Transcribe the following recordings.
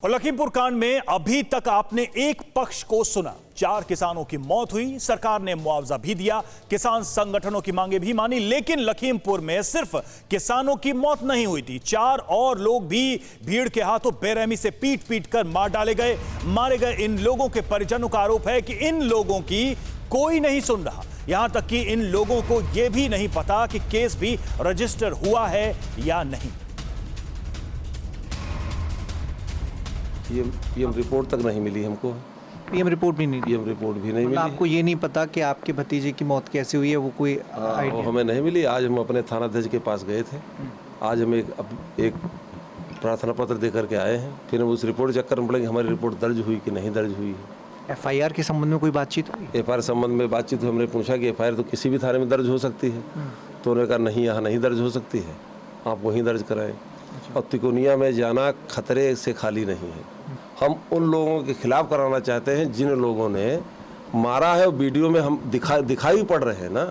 और लखीमपुर कांड में अभी तक आपने एक पक्ष को सुना। 4 किसानों की मौत हुई, सरकार ने मुआवजा भी दिया, किसान संगठनों की मांगे भी मानी, लेकिन लखीमपुर में सिर्फ किसानों की मौत नहीं हुई थी, 4 और लोग भी भीड़ के हाथों बेरहमी से पीट पीट कर मार डाले गए। मारे गए इन लोगों के परिजनों का आरोप है कि इन लोगों की कोई नहीं सुन रहा। यहां तक कि इन लोगों को यह भी नहीं पता कि केस भी रजिस्टर हुआ है या नहीं। पीएम रिपोर्ट तक नहीं मिली हमको। पीएम रिपोर्ट भी नहीं? पीएम रिपोर्ट भी नहीं मिली। आपको ये नहीं पता कि आपके भतीजे की मौत कैसे हुई है? वो कोई वो हमें नहीं मिली। आज हम अपने थानाध्यक्ष के पास गए थे। आज हम एक प्रार्थना पत्र दे करके आए हैं। फिर हम उस रिपोर्ट चेक करने पड़ेंगे हमारी रिपोर्ट दर्ज हुई कि नहीं दर्ज हुई है। एफआईआर के संबंध में कोई बातचीत हुई? एफआईआर संबंध में बातचीत हुई। हमने पूछा कि एफआईआर तो किसी भी थाने में दर्ज हो सकती है, तो उन्होंने कहा नहीं, यहाँ नहीं दर्ज हो सकती है, आप वहीं दर्ज कराएं। और तिकोनिया में जाना खतरे से खाली नहीं है। हम उन लोगों के खिलाफ कराना चाहते हैं जिन लोगों ने मारा है। वीडियो में हम दिखाई पड़ रहे हैं ना,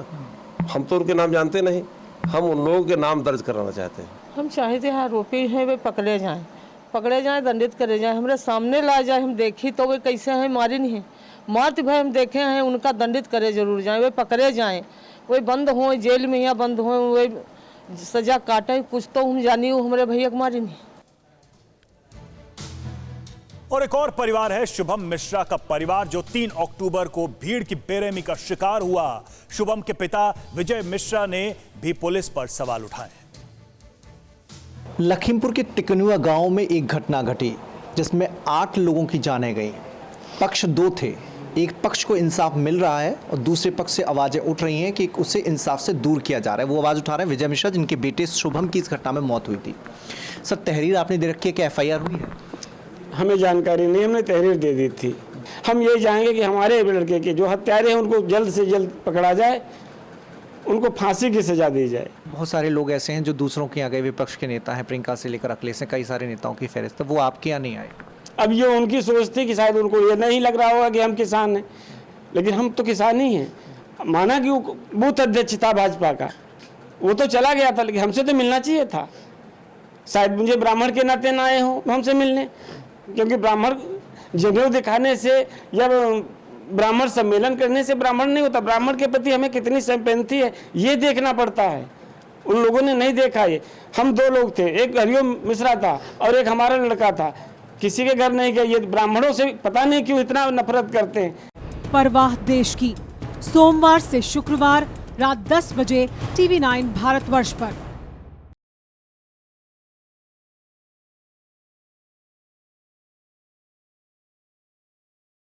हम तो उनके नाम जानते नहीं, हम उन लोगों के नाम दर्ज कराना चाहते हैं। हम चाहते हैं आरोपी हैं वे पकड़े जाएं, दंडित करे जाएं, हमारे सामने ला जाए। हम देखी तो वे कैसे हैं, मारी नहीं, मारते भाई हम देखे हैं, उनका दंडित करे जरूर जाएं, वे पकड़े जाएं, वे बंद हों जेल में या बंद हों, वे सजा काटे। कुछ तो हम जानी हो, हमारे भैया को मारी नहीं। और एक और परिवार है शुभम मिश्रा का परिवार, जो 3 अक्टूबर को भीड़ की बेरहमी का शिकार हुआ। शुभम के पिता विजय मिश्रा ने भी पुलिस पर सवाल उठाए। लखीमपुर के टिकनुआ गांव में एक घटना घटी जिसमें 8 लोगों की जानें गई। पक्ष 2 थे, एक पक्ष को इंसाफ मिल रहा है और दूसरे पक्ष से आवाजें उठ रही हैं कि उसे इंसाफ से दूर किया जा रहा है। वो आवाज उठा रहे हैं विजय मिश्रा, जिनके बेटे शुभम की इस घटना में मौत हुई थी। सर, तहरीर आपने दे रखी है कि एफआईआर हुई है? हमें जानकारी नहीं, हमने तहरीर दे दी थी। हम ये चाहेंगे कि हमारे लड़के के जो हत्यारे हैं उनको जल्द से जल्द पकड़ा जाए, उनको फांसी की सजा दी जाए। बहुत सारे लोग ऐसे हैं जो दूसरों के यहाँ गए, विपक्ष के नेता हैं, प्रियंका से लेकर अखिलेश से कई सारे नेताओं की फहरिस्त, वो आपके यहाँ नहीं आए। अब ये उनकी सोच थी कि शायद उनको ये नहीं लग रहा होगा कि हम किसान हैं, लेकिन हम तो किसान ही हैं। माना कि वो बूथ अध्यक्ष था भाजपा का, वो तो चला गया था, लेकिन हमसे तो मिलना चाहिए था। शायद मुझे ब्राह्मण के नाते ना आए हों हमसे मिलने, क्योंकि ब्राह्मण जनेऊ दिखाने से या ब्राह्मण सम्मेलन करने से ब्राह्मण नहीं होता। ब्राह्मण के प्रति हमें कितनी सिंपैथी है ये देखना पड़ता है। उन लोगों ने नहीं देखा ये। हम 2 लोग थे, एक हरिओम मिश्रा था और एक हमारा लड़का था। किसी के घर नहीं गए। ये ब्राह्मणों से पता नहीं क्यों इतना नफरत करते हैं। परवाह देश की, सोमवार से शुक्रवार रात 10 बजे TV9 भारतवर्ष पर।